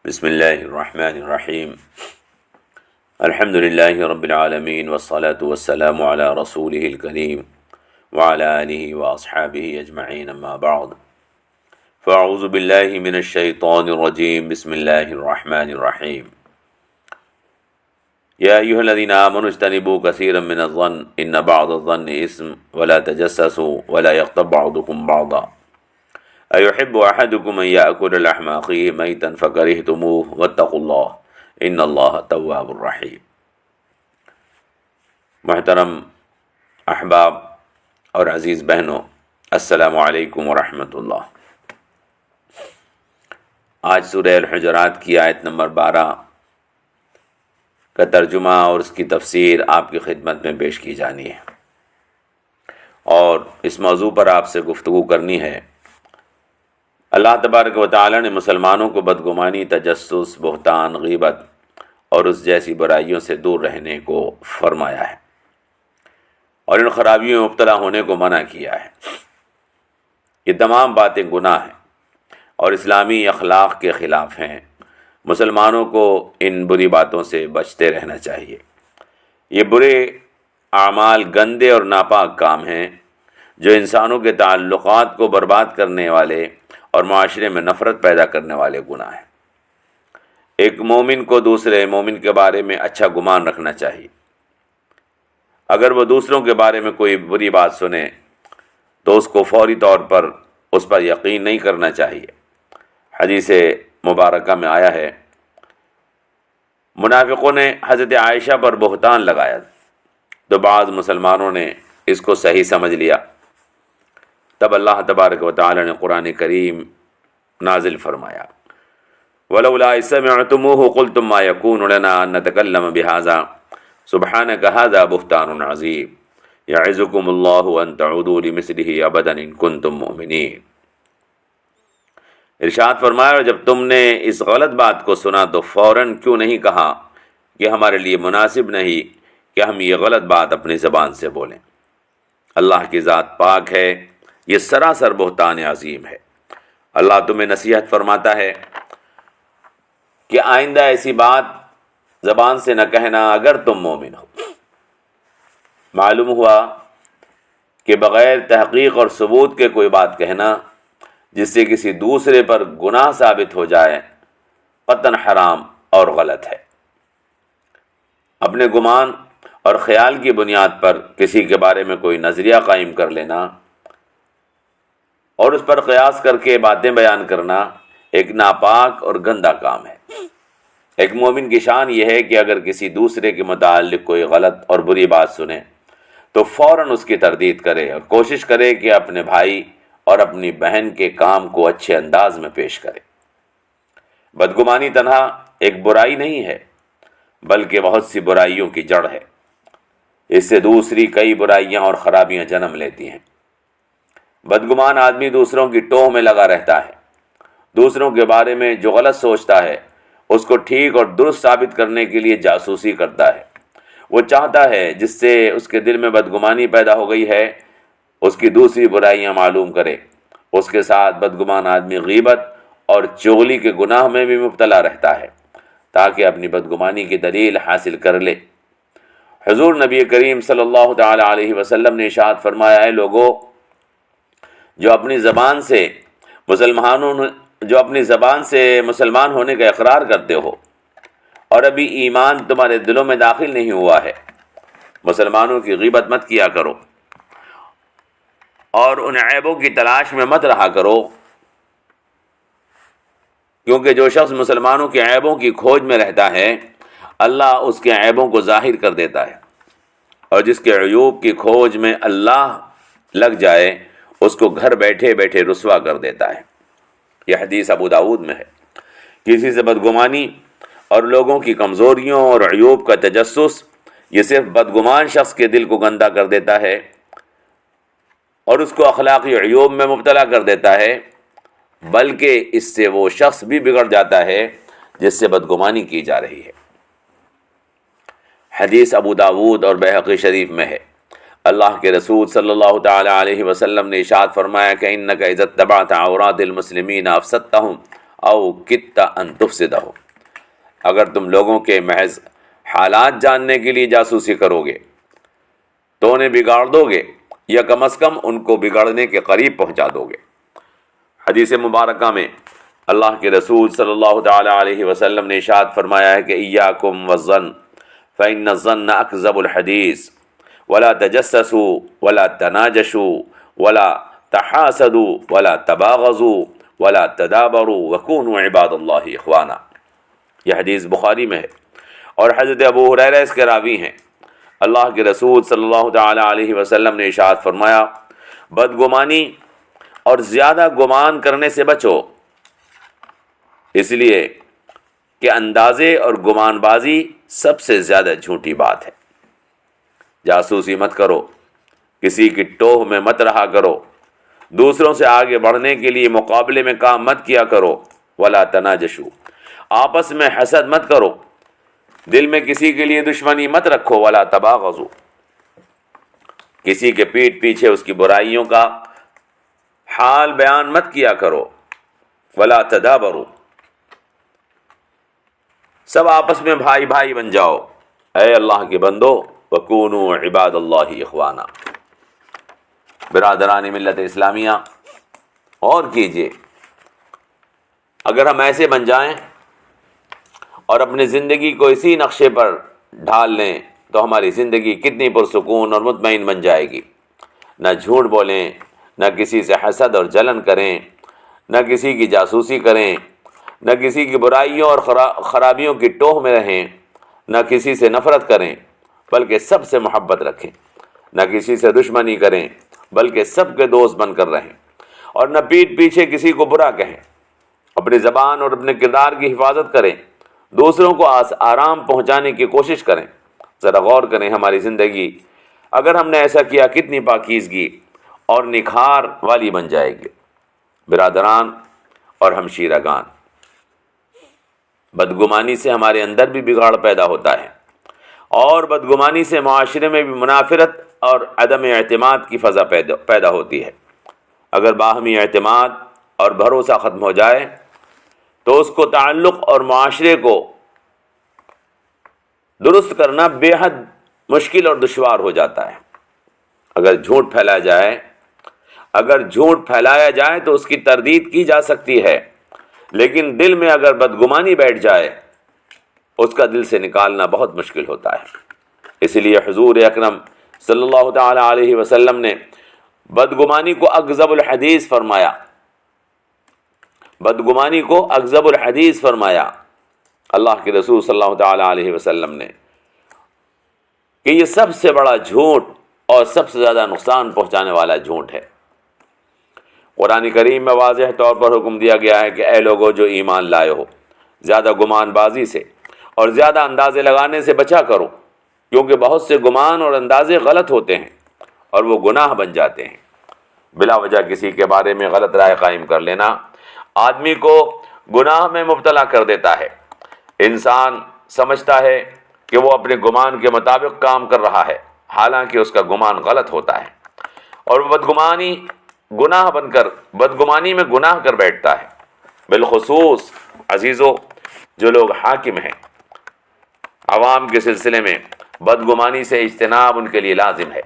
بسم اللہ الرحمن الرحیم الحمد للہ رب العالمین والصلاة والسلام علی رسولہ الکریم وعلی آلہ واصحابہ اجمعین اما بعد فاعوذ باللہ من الشیطان الرجیم بسم اللہ الرحمن الرحیم یا ایہا الذین آمنوا اجتنبوا کثیرا من الظن ان بعض الظن اسم ولا تجسسوا ولا یغتب بعضکم بعضا ایحب احدکم ان یأکل لحم اخیہ میتا فکرہتموہ واتقوا اللہ ان اللہ تواب الرحیم۔ محترم احباب اور عزیز بہنوں، السلام علیکم ورحمۃ اللہ۔ آج سورہ الحجرات کی آیت نمبر 12 کا ترجمہ اور اس کی تفسیر آپ کی خدمت میں پیش کی جانی ہے، اور اس موضوع پر آپ سے گفتگو کرنی ہے۔ اللہ تبارک و تعالی نے مسلمانوں کو بدگمانی، تجسس، بہتان، غیبت اور اس جیسی برائیوں سے دور رہنے کو فرمایا ہے اور ان خرابیوں میں مبتلا ہونے کو منع کیا ہے۔ یہ تمام باتیں گناہ ہیں اور اسلامی اخلاق کے خلاف ہیں۔ مسلمانوں کو ان بری باتوں سے بچتے رہنا چاہیے۔ یہ برے اعمال گندے اور ناپاک کام ہیں جو انسانوں کے تعلقات کو برباد کرنے والے اور معاشرے میں نفرت پیدا کرنے والے گناہ ہیں۔ ایک مومن کو دوسرے مومن کے بارے میں اچھا گمان رکھنا چاہیے۔ اگر وہ دوسروں کے بارے میں کوئی بری بات سنے تو اس کو فوری طور پر اس پر یقین نہیں کرنا چاہیے۔ حدیث مبارکہ میں آیا ہے، منافقوں نے حضرت عائشہ پر بہتان لگایا تو بعض مسلمانوں نے اس کو صحیح سمجھ لیا۔ تب اللہ تبارک و تعالی نے قرآن کریم نازل فرمایا، وَلَوْلَا إِذْ سَمِعْتُمُوهُ قُلْتُمْ مَا يَكُونُ لَنَا أَن نَّتَكَلَّمَ بِهَٰذَا سُبْحَانَكَ هَٰذَا بُهْتَانٌ عَظِيمٌ يَعِظُكُمُ اللَّهُ أَن تَعُودُوا لِمِثْلِهِ أَبَدًا إِن كُنتُم مُّؤْمِنِينَ۔ ارشاد فرمایا، اور جب تم نے اس غلط بات کو سنا تو فوراً کیوں نہیں کہا کہ ہمارے لیے مناسب نہیں کہ ہم یہ غلط بات اپنی زبان سے بولیں۔ اللہ کی ذات پاک ہے، یہ سراسر بہتان عظیم ہے۔ اللہ تمہیں نصیحت فرماتا ہے کہ آئندہ ایسی بات زبان سے نہ کہنا اگر تم مومن ہو۔ معلوم ہوا کہ بغیر تحقیق اور ثبوت کے کوئی بات کہنا جس سے کسی دوسرے پر گناہ ثابت ہو جائے قطعاً حرام اور غلط ہے۔ اپنے گمان اور خیال کی بنیاد پر کسی کے بارے میں کوئی نظریہ قائم کر لینا اور اس پر قیاس کر کے باتیں بیان کرنا ایک ناپاک اور گندا کام ہے۔ ایک مومن کی شان یہ ہے کہ اگر کسی دوسرے کے متعلق کوئی غلط اور بری بات سنے تو فوراً اس کی تردید کرے اور کوشش کرے کہ اپنے بھائی اور اپنی بہن کے کام کو اچھے انداز میں پیش کرے۔ بدگمانی تنہا ایک برائی نہیں ہے بلکہ بہت سی برائیوں کی جڑ ہے۔ اس سے دوسری کئی برائیاں اور خرابیاں جنم لیتی ہیں۔ بدگمان آدمی دوسروں کی ٹوہ میں لگا رہتا ہے، دوسروں کے بارے میں جو غلط سوچتا ہے اس کو ٹھیک اور درست ثابت کرنے کے لیے جاسوسی کرتا ہے۔ وہ چاہتا ہے جس سے اس کے دل میں بدگمانی پیدا ہو گئی ہے اس کی دوسری برائیاں معلوم کرے۔ اس کے ساتھ بدگمان آدمی غیبت اور چغلی کے گناہ میں بھی مبتلا رہتا ہے تاکہ اپنی بدگمانی کی دلیل حاصل کر لے۔ حضور نبی کریم صلی اللہ تعالی علیہ وسلم نے ارشاد فرمایا ہے، لوگوں جو اپنی زبان سے مسلمان ہونے کا اقرار کرتے ہو اور ابھی ایمان تمہارے دلوں میں داخل نہیں ہوا ہے، مسلمانوں کی غیبت مت کیا کرو اور ان عیبوں کی تلاش میں مت رہا کرو، کیونکہ جو شخص مسلمانوں کے عیبوں کی کھوج میں رہتا ہے اللہ اس کے عیبوں کو ظاہر کر دیتا ہے، اور جس کے عیوب کی کھوج میں اللہ لگ جائے اس کو گھر بیٹھے بیٹھے رسوا کر دیتا ہے۔ یہ حدیث ابو داؤد میں ہے۔ کسی سے بدگمانی اور لوگوں کی کمزوریوں اور عیوب کا تجسس یہ صرف بدگمان شخص کے دل کو گندا کر دیتا ہے اور اس کو اخلاقی عیوب میں مبتلا کر دیتا ہے، بلکہ اس سے وہ شخص بھی بگڑ جاتا ہے جس سے بدگمانی کی جا رہی ہے۔ حدیث ابو داؤد اور بیہقی شریف میں ہے، اللہ کے رسول صلی اللہ تعالی علیہ وسلم نے ارشاد فرمایا کہ انک اذا اتبعت عورات المسلمین افسدتهم او کدت ان تفسدہ، اگر تم لوگوں کے محض حالات جاننے کے لیے جاسوسی کرو گے تو انہیں بگاڑ دو گے، یا کم از کم ان کو بگڑنے کے قریب پہنچا دو گے۔ حدیث مبارکہ میں اللہ کے رسول صلی اللہ تعالی علیہ وسلم نے ارشاد فرمایا ہے کہ ایاکم والظن فإن الظن اکذب الحدیث ولا تجسسوا ولا تناجشوا ولا تحاسدوا ولا تباغضوا ولا تدابروا وكونوا عباد اللہ اخوانا۔ یہ حدیث بخاری میں ہے، اور حضرت ابو ہریرہ اس کے راوی ہیں۔ اللہ کے رسول صلی اللہ تعالی علیہ وسلم نے ارشاد فرمایا، بدگمانی اور زیادہ گمان کرنے سے بچو، اس لیے کہ اندازے اور گمان بازی سب سے زیادہ جھوٹی بات ہے۔ جاسوسی مت کرو، کسی کی ٹوہ میں مت رہا کرو، دوسروں سے آگے بڑھنے کے لیے مقابلے میں کام مت کیا کرو، ولا تناجشوا، آپس میں حسد مت کرو، دل میں کسی کے لیے دشمنی مت رکھو، ولا تباغضوا، کسی کے پیٹھ پیچھے اس کی برائیوں کا حال بیان مت کیا کرو، ولا تدابروا، سب آپس میں بھائی بھائی بن جاؤ۔ اے اللہ کے بندو، وکونوا عباد اللہ اخوانا۔ برادران ملت اسلامیہ، اور کیجئے، اگر ہم ایسے بن جائیں اور اپنی زندگی کو اسی نقشے پر ڈھال لیں تو ہماری زندگی کتنی پرسکون اور مطمئن بن جائے گی۔ نہ جھوٹ بولیں، نہ کسی سے حسد اور جلن کریں، نہ کسی کی جاسوسی کریں، نہ کسی کی برائیوں اور خرابیوں کی ٹوہ میں رہیں، نہ کسی سے نفرت کریں بلکہ سب سے محبت رکھیں، نہ کسی سے دشمنی کریں بلکہ سب کے دوست بن کر رہیں، اور نہ پیٹھ پیچھے کسی کو برا کہیں۔ اپنی زبان اور اپنے کردار کی حفاظت کریں، دوسروں کو آرام پہنچانے کی کوشش کریں۔ ذرا غور کریں ہماری زندگی، اگر ہم نے ایسا کیا، کتنی پاکیزگی اور نکھار والی بن جائے گی۔ برادران اور ہمشیرگان، بدگمانی سے ہمارے اندر بھی بگاڑ پیدا ہوتا ہے، اور بدگمانی سے معاشرے میں بھی منافرت اور عدم اعتماد کی فضا پیدا ہوتی ہے۔ اگر باہمی اعتماد اور بھروسہ ختم ہو جائے تو اس کو تعلق اور معاشرے کو درست کرنا بے حد مشکل اور دشوار ہو جاتا ہے۔ اگر جھوٹ پھیلایا جائے تو اس کی تردید کی جا سکتی ہے، لیکن دل میں اگر بدگمانی بیٹھ جائے اس کا دل سے نکالنا بہت مشکل ہوتا ہے۔ اس لیے حضور اکرم صلی اللہ تعالی علیہ وسلم نے بدگمانی کو اکذب الحدیث فرمایا، بدگمانی کو اکذب الحدیث فرمایا اللہ کے رسول صلی اللہ تعالی علیہ وسلم نے، کہ یہ سب سے بڑا جھوٹ اور سب سے زیادہ نقصان پہنچانے والا جھوٹ ہے۔ قرآن کریم میں واضح طور پر حکم دیا گیا ہے کہ اے لوگو جو ایمان لائے ہو، زیادہ گمان بازی سے اور زیادہ اندازے لگانے سے بچا کرو، کیونکہ بہت سے گمان اور اندازے غلط ہوتے ہیں اور وہ گناہ بن جاتے ہیں۔ بلا وجہ کسی کے بارے میں غلط رائے قائم کر لینا آدمی کو گناہ میں مبتلا کر دیتا ہے۔ انسان سمجھتا ہے کہ وہ اپنے گمان کے مطابق کام کر رہا ہے، حالانکہ اس کا گمان غلط ہوتا ہے، اور وہ بدگمانی میں گناہ کر بیٹھتا ہے۔ بالخصوص عزیزو، جو لوگ حاکم ہیں، عوام کے سلسلے میں بدگمانی سے اجتناب ان کے لیے لازم ہے۔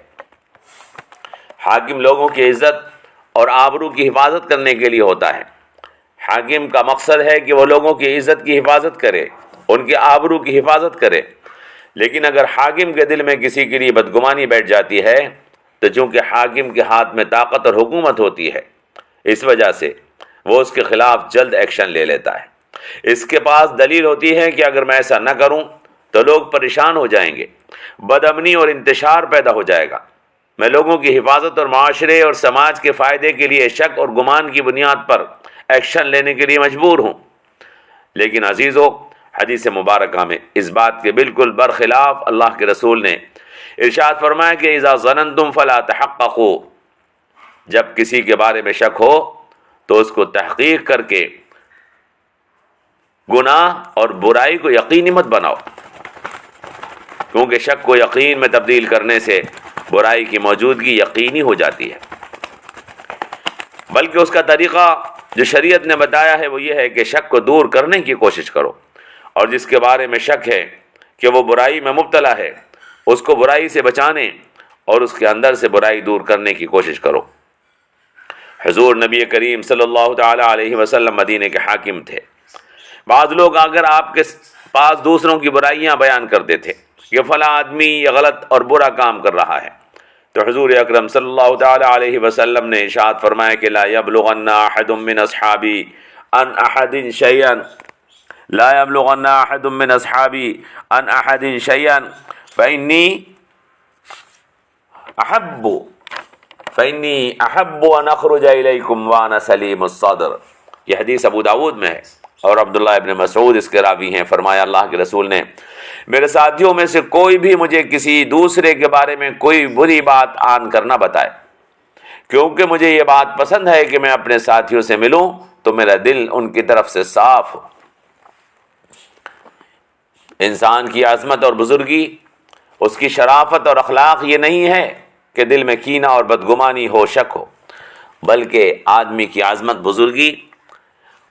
حاکم لوگوں کی عزت اور آبرو کی حفاظت کرنے کے لیے ہوتا ہے۔ حاکم کا مقصد ہے کہ وہ لوگوں کی عزت کی حفاظت کرے، ان کے آبرو کی حفاظت کرے، لیکن اگر حاکم کے دل میں کسی کے لیے بدگمانی بیٹھ جاتی ہے تو چونکہ حاکم کے ہاتھ میں طاقت اور حکومت ہوتی ہے، اس وجہ سے وہ اس کے خلاف جلد ایکشن لے لیتا ہے۔ اس کے پاس دلیل ہوتی ہے کہ اگر میں ایسا نہ کروں تو لوگ پریشان ہو جائیں گے، بد امنی اور انتشار پیدا ہو جائے گا، میں لوگوں کی حفاظت اور معاشرے اور سماج کے فائدے کے لیے شک اور گمان کی بنیاد پر ایکشن لینے کے لیے مجبور ہوں۔ لیکن عزیزو، حدیث مبارکہ میں اس بات کے بالکل برخلاف اللہ کے رسول نے ارشاد فرمایا کہ اذا ظننتم فلا تحققوا، جب کسی کے بارے میں شک ہو تو اس کو تحقیق کر کے گناہ اور برائی کو یقینی مت بناؤ، کیونکہ شک کو یقین میں تبدیل کرنے سے برائی کی موجودگی یقینی ہو جاتی ہے، بلکہ اس کا طریقہ جو شریعت نے بتایا ہے وہ یہ ہے کہ شک کو دور کرنے کی کوشش کرو، اور جس کے بارے میں شک ہے کہ وہ برائی میں مبتلا ہے اس کو برائی سے بچانے اور اس کے اندر سے برائی دور کرنے کی کوشش کرو۔ حضور نبی کریم صلی اللہ تعالی علیہ وسلم مدینے کے حاکم تھے۔ بعض لوگ اگر آپ کے پاس دوسروں کی برائیاں بیان کرتے تھے کہ فلاں آدمی یہ غلط اور برا کام کر رہا ہے، تو حضور اکرم صلی اللہ تعالی علیہ وسلم نے ارشاد فرمایا کہ لا یبلغن احد من اصحابی عن احد شیئا، لا یبلغن احد من اصحابی عن احد شیئا فإنی احب ان اخرج الیکم وانا سلیم الصدر۔ یہ حدیث ابو داود میں ہے اور عبداللہ ابن مسعود اس کے راوی ہیں۔ فرمایا اللہ کے رسول نے میرے ساتھیوں میں سے کوئی بھی مجھے کسی دوسرے کے بارے میں کوئی بری بات آن کر نہ بتائے، کیونکہ مجھے یہ بات پسند ہے کہ میں اپنے ساتھیوں سے ملوں تو میرا دل ان کی طرف سے صاف ہو۔ انسان کی عظمت اور بزرگی، اس کی شرافت اور اخلاق یہ نہیں ہے کہ دل میں کینہ اور بدگمانی ہو، شک ہو، بلکہ آدمی کی عظمت، بزرگی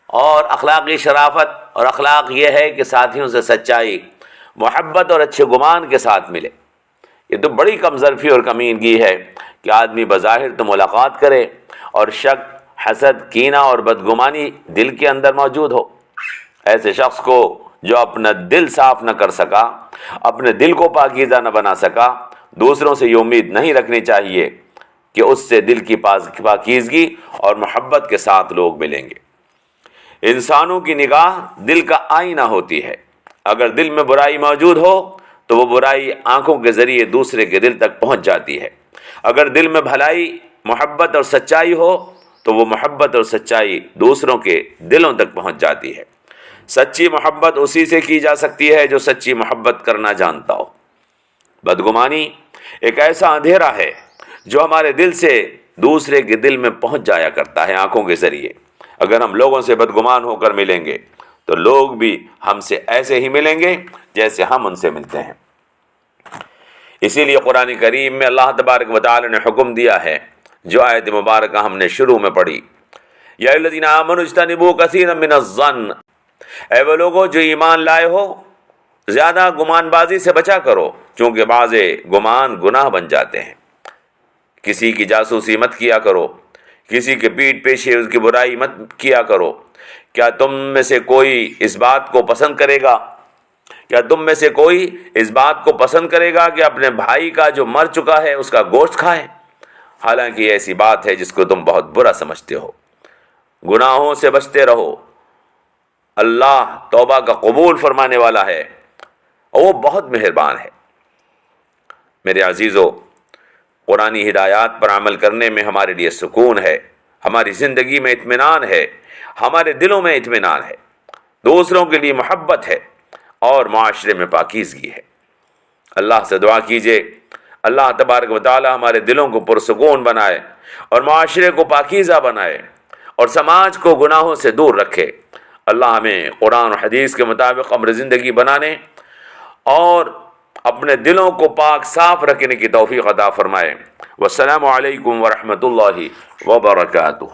اور اخلاقی شرافت اور اخلاق یہ ہے کہ ساتھیوں سے سچائی، محبت اور اچھے گمان کے ساتھ ملے۔ یہ تو بڑی کم ظرفی اور کمینگی ہے کہ آدمی بظاہر تو ملاقات کرے اور شک، حسد، کینہ اور بدگمانی دل کے اندر موجود ہو۔ ایسے شخص کو جو اپنا دل صاف نہ کر سکا، اپنے دل کو پاکیزہ نہ بنا سکا، دوسروں سے یہ امید نہیں رکھنی چاہیے کہ اس سے دل کی پاکیزگی اور محبت کے ساتھ لوگ ملیں گے۔ انسانوں کی نگاہ دل کا آئینہ ہوتی ہے، اگر دل میں برائی موجود ہو تو وہ برائی آنکھوں کے ذریعے دوسرے کے دل تک پہنچ جاتی ہے، اگر دل میں بھلائی، محبت اور سچائی ہو تو وہ محبت اور سچائی دوسروں کے دلوں تک پہنچ جاتی ہے۔ سچی محبت اسی سے کی جا سکتی ہے جو سچی محبت کرنا جانتا ہو۔ بدگمانی ایک ایسا اندھیرا ہے جو ہمارے دل سے دوسرے کے دل میں پہنچ جایا کرتا ہے آنکھوں کے ذریعے۔ اگر ہم لوگوں سے بدگمان ہو کر ملیں گے تو لوگ بھی ہم سے ایسے ہی ملیں گے جیسے ہم ان سے ملتے ہیں۔ اسی لیے قرآن کریم میں اللہ تبارک و تعالی نے حکم دیا ہے، جو آیت مبارکہ ہم نے شروع میں پڑھی، یا ایھا الذین آمنوا اجتنبوا کثیرا من الظن، اے وہ لوگوں جو ایمان لائے ہو زیادہ گمان بازی سے بچا کرو، چونکہ بعض گمان گناہ بن جاتے ہیں۔ کسی کی جاسوسی مت کیا کرو، کسی کے پیٹھ پیچھے اس کی برائی مت کیا کرو۔ کیا تم میں سے کوئی اس بات کو پسند کرے گا کہ اپنے بھائی کا جو مر چکا ہے اس کا گوشت کھائے؟ حالانکہ یہ ایسی بات ہے جس کو تم بہت برا سمجھتے ہو۔ گناہوں سے بچتے رہو، اللہ توبہ کا قبول فرمانے والا ہے اور وہ بہت مہربان ہے۔ میرے عزیزو، قرآنی ہدایات پر عمل کرنے میں ہمارے لیے سکون ہے، ہماری زندگی میں اطمینان ہے، ہمارے دلوں میں اطمینان ہے، دوسروں کے لیے محبت ہے اور معاشرے میں پاکیزگی ہے۔ اللہ سے دعا کیجئے اللہ تبارک و تعالی ہمارے دلوں کو پرسکون بنائے اور معاشرے کو پاکیزہ بنائے اور سماج کو گناہوں سے دور رکھے۔ اللہ ہمیں قرآن و حدیث کے مطابق امر زندگی بنانے اور اپنے دلوں کو پاک صاف رکھنے کی توفیق عطا فرمائے۔ والسلام علیکم ورحمۃ اللہ وبرکاتہ۔